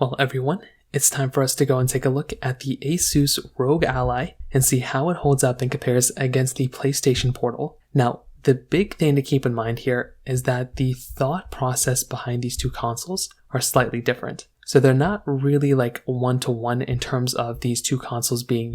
Well, everyone, it's time for us to go and take a look at the Asus ROG Ally and see how it holds up and compares against the PlayStation Portal. Now, the big thing to keep in mind here is that the thought process behind these two consoles are slightly different. So they're not really like one-to-one in terms of these two consoles being,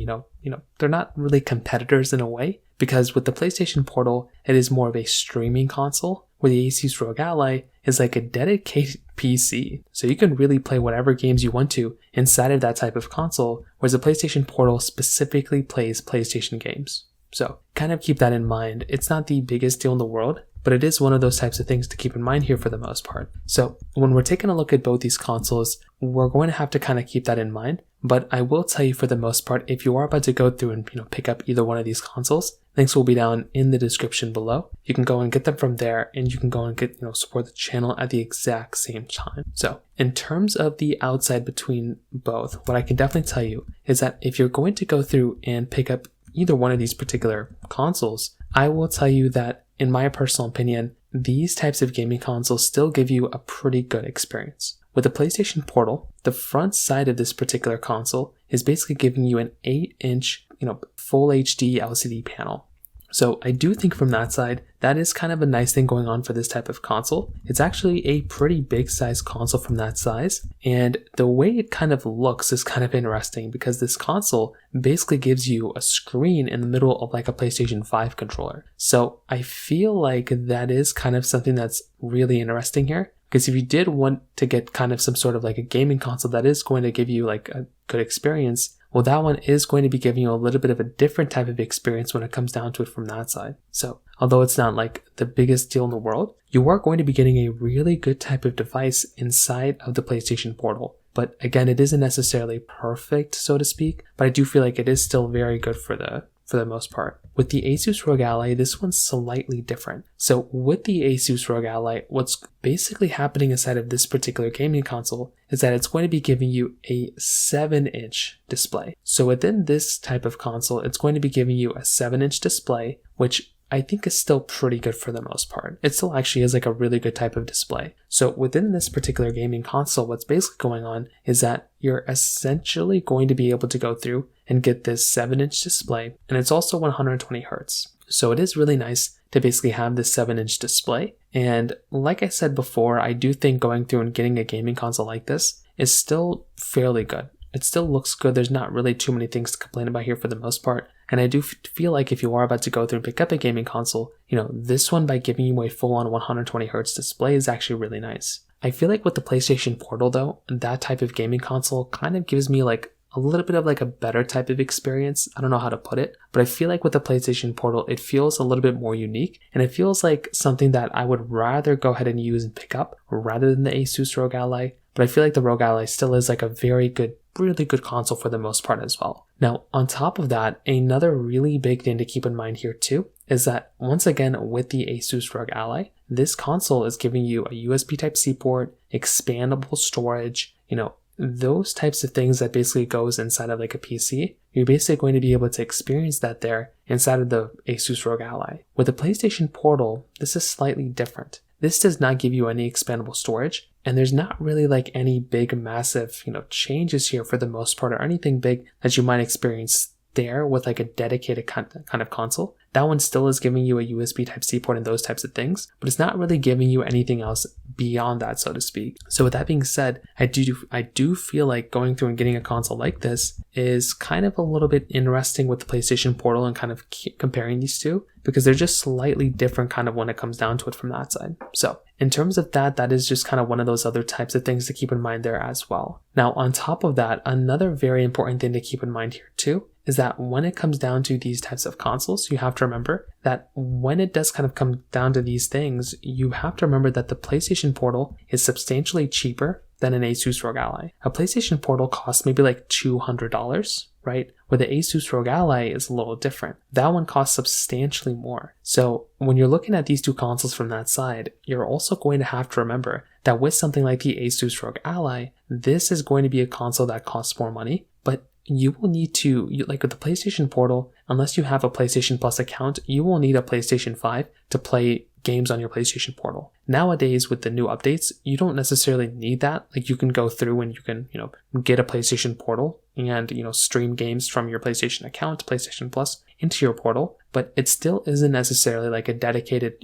they're not really competitors in a way, because with the PlayStation Portal, it is more of a streaming console, where the Asus ROG Ally is like a dedicated PC. So you can really play whatever games you want to inside of that type of console, whereas the PlayStation Portal specifically plays PlayStation games. So kind of keep that in mind. It's not the biggest deal in the world, but it is one of those types of things to keep in mind here for the most part. So when we're taking a look at both these consoles, we're going to have to kind of keep that in mind. But I will tell you for the most part, if you are about to go through and pick up either one of these consoles, links will be down in the description below. You can go and get them from there, and you can go and get support the channel at the exact same time. So in terms of the outside between both, what I can definitely tell you is that if you're going to go through and pick up either one of these particular consoles, I will tell you that in my personal opinion, these types of gaming consoles still give you a pretty good experience. With the PlayStation Portal, the front side of this particular console is basically giving you an 8-inch, full HD LCD panel. So I do think from that side, that is kind of a nice thing going on for this type of console. It's actually a pretty big size console from that size, and the way it kind of looks is kind of interesting because this console basically gives you a screen in the middle of like a PlayStation 5 controller. So I feel like that is kind of something that's really interesting here, because if you did want to get kind of some sort of like a gaming console that is going to give you like a good experience, well, that one is going to be giving you a little bit of a different type of experience when it comes down to it from that side. So although it's not like the biggest deal in the world, you are going to be getting a really good type of device inside of the PlayStation Portal. But again, it isn't necessarily perfect, so to speak, but I do feel like it is still very good for the most part. With the Asus ROG Ally, this one's slightly different. So with the Asus ROG Ally, what's basically happening inside of this particular gaming console is that it's going to be giving you a 7-inch display. So within this type of console, it's going to be giving you a 7-inch display, which I think is still pretty good for the most part. It still actually is like a really good type of display. So within this particular gaming console, what's basically going on is that you're essentially going to be able to go through and get this 7-inch display, and it's also 120 Hz. So it is really nice to basically have this 7-inch display. And like I said before, I do think going through and getting a gaming console like this is still fairly good. It still looks good. There's not really too many things to complain about here for the most part. And I do feel like if you are about to go through and pick up a gaming console, this one, by giving you a full-on 120 Hz display, is actually really nice. I feel like with the PlayStation Portal though, that type of gaming console kind of gives me like a little bit of like a better type of experience. I don't know how to put it, but I feel like with the PlayStation Portal, it feels a little bit more unique, and it feels like something that I would rather go ahead and use and pick up rather than the Asus ROG Ally. But I feel like the ROG Ally still is like a very good, really good console for the most part as well. Now, on top of that, another really big thing to keep in mind here too is that once again with the Asus ROG Ally, this console is giving you a USB Type-C port, expandable storage, those types of things that basically goes inside of like a PC. You're basically going to be able to experience that there inside of the Asus ROG Ally. With the PlayStation Portal, this is slightly different. This does not give you any expandable storage, and there's not really like any big massive, changes here for the most part, or anything big that you might experience there with like a dedicated kind of console. That one still is giving you a USB Type-C port and those types of things, but it's not really giving you anything else beyond that, so to speak. So with that being said, I do feel like going through and getting a console like this is kind of a little bit interesting with the PlayStation Portal and kind of comparing these two, because they're just slightly different kind of when it comes down to it from that side. So in terms of that is just kind of one of those other types of things to keep in mind there as well. Now, on top of that, another very important thing to keep in mind here too is that when it comes down to these types of consoles, you have to remember that when it does kind of come down to these things, you have to remember that the PlayStation Portal is substantially cheaper than an Asus ROG Ally. A PlayStation Portal costs maybe like $200, right? Where the Asus ROG Ally is a little different. That one costs substantially more. So when you're looking at these two consoles from that side, you're also going to have to remember that with something like the Asus ROG Ally, this is going to be a console that costs more money, but you will need to, like with the PlayStation Portal, unless you have a PlayStation Plus account, you will need a PlayStation 5 to play games on your PlayStation Portal. Nowadays, with the new updates, you don't necessarily need that. Like, you can go through and you can, get a PlayStation Portal and, stream games from your PlayStation account, PlayStation Plus, into your portal, but it still isn't necessarily like a dedicated,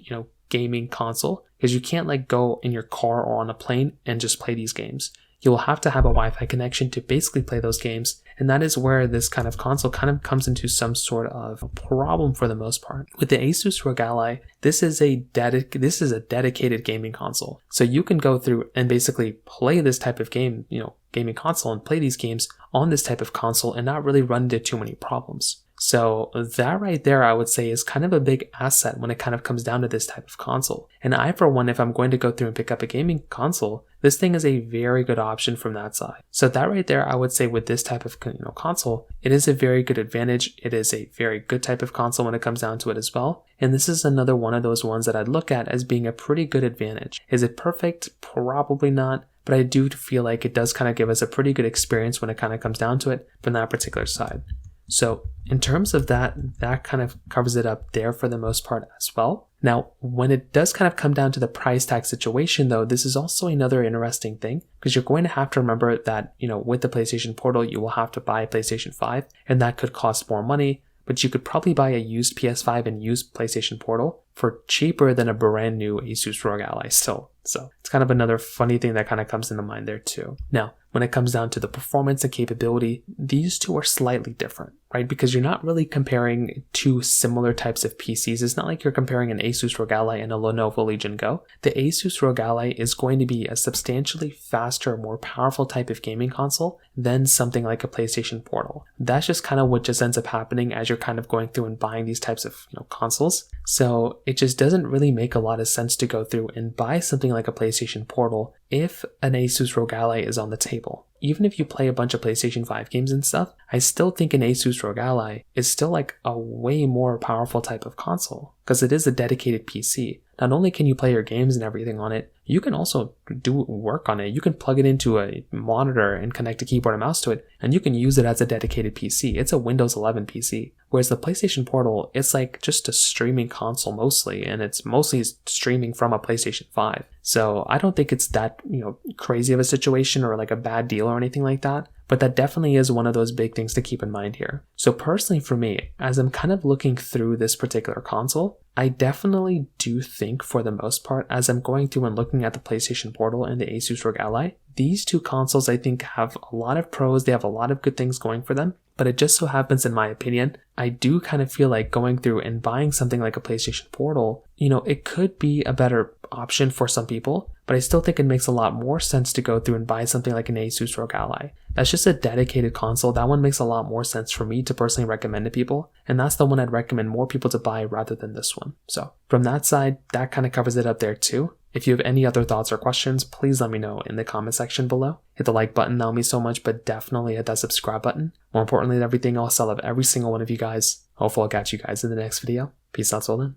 gaming console, because you can't like go in your car or on a plane and just play these games. You will have to have a Wi-Fi connection to basically play those games, and that is where this kind of console kind of comes into some sort of problem for the most part. With the Asus ROG Ally, this is a dedicated gaming console, so you can go through and basically play this type of game, gaming console, and play these games on this type of console and not really run into too many problems. So that right there, I would say, is kind of a big asset when it kind of comes down to this type of console. And I, for one, if I'm going to go through and pick up a gaming console, this thing is a very good option from that side. So that right there, I would say with this type of console, it is a very good advantage. It is a very good type of console when it comes down to it as well. And this is another one of those ones that I'd look at as being a pretty good advantage. Is it perfect? Probably not. But I do feel like it does kind of give us a pretty good experience when it kind of comes down to it from that particular side. So in terms of that kind of covers it up there for the most part as well. Now, when it does kind of come down to the price tag situation though, this is also another interesting thing, because you're going to have to remember that, with the PlayStation Portal, you will have to buy a PlayStation 5, and that could cost more money, but you could probably buy a used PS5 and used PlayStation Portal for cheaper than a brand new Asus ROG Ally still. So it's kind of another funny thing that kind of comes into mind there too. Now, when it comes down to the performance and capability, these two are slightly different, right? Because you're not really comparing two similar types of PCs. It's not like you're comparing an Asus ROG Ally and a Lenovo Legion Go. The Asus ROG Ally is going to be a substantially faster, more powerful type of gaming console than something like a PlayStation Portal. That's just kind of what just ends up happening as you're kind of going through and buying these types of consoles. So it just doesn't really make a lot of sense to go through and buy something like a PlayStation Portal if an Asus ROG Ally is on the table. Even if you play a bunch of PlayStation 5 games and stuff, I still think an Asus ROG Ally is still like a way more powerful type of console, because it is a dedicated PC. Not only can you play your games and everything on it, you can also do work on it. You can plug it into a monitor and connect a keyboard and mouse to it, and you can use it as a dedicated PC. It's a Windows 11 PC. Whereas the PlayStation Portal, it's like just a streaming console mostly, and it's mostly streaming from a PlayStation 5. So I don't think it's that, crazy of a situation or like a bad deal or anything like that. But that definitely is one of those big things to keep in mind here. So personally for me, as I'm kind of looking through this particular console, I definitely do think for the most part, as I'm going through and looking at the PlayStation Portal and the Asus ROG Ally, these two consoles I think have a lot of pros, they have a lot of good things going for them. But it just so happens, in my opinion, I do kind of feel like going through and buying something like a PlayStation Portal, it could be a better option for some people, but I still think it makes a lot more sense to go through and buy something like an Asus ROG Ally. That's just a dedicated console. That one makes a lot more sense for me to personally recommend to people, and that's the one I'd recommend more people to buy rather than this one. So from that side, that kind of covers it up there too. If you have any other thoughts or questions, please let me know in the comment section below. Hit the like button, that would mean so much, but definitely hit that subscribe button. More importantly than everything else, I love every single one of you guys. Hopefully I'll catch you guys in the next video. Peace out till then.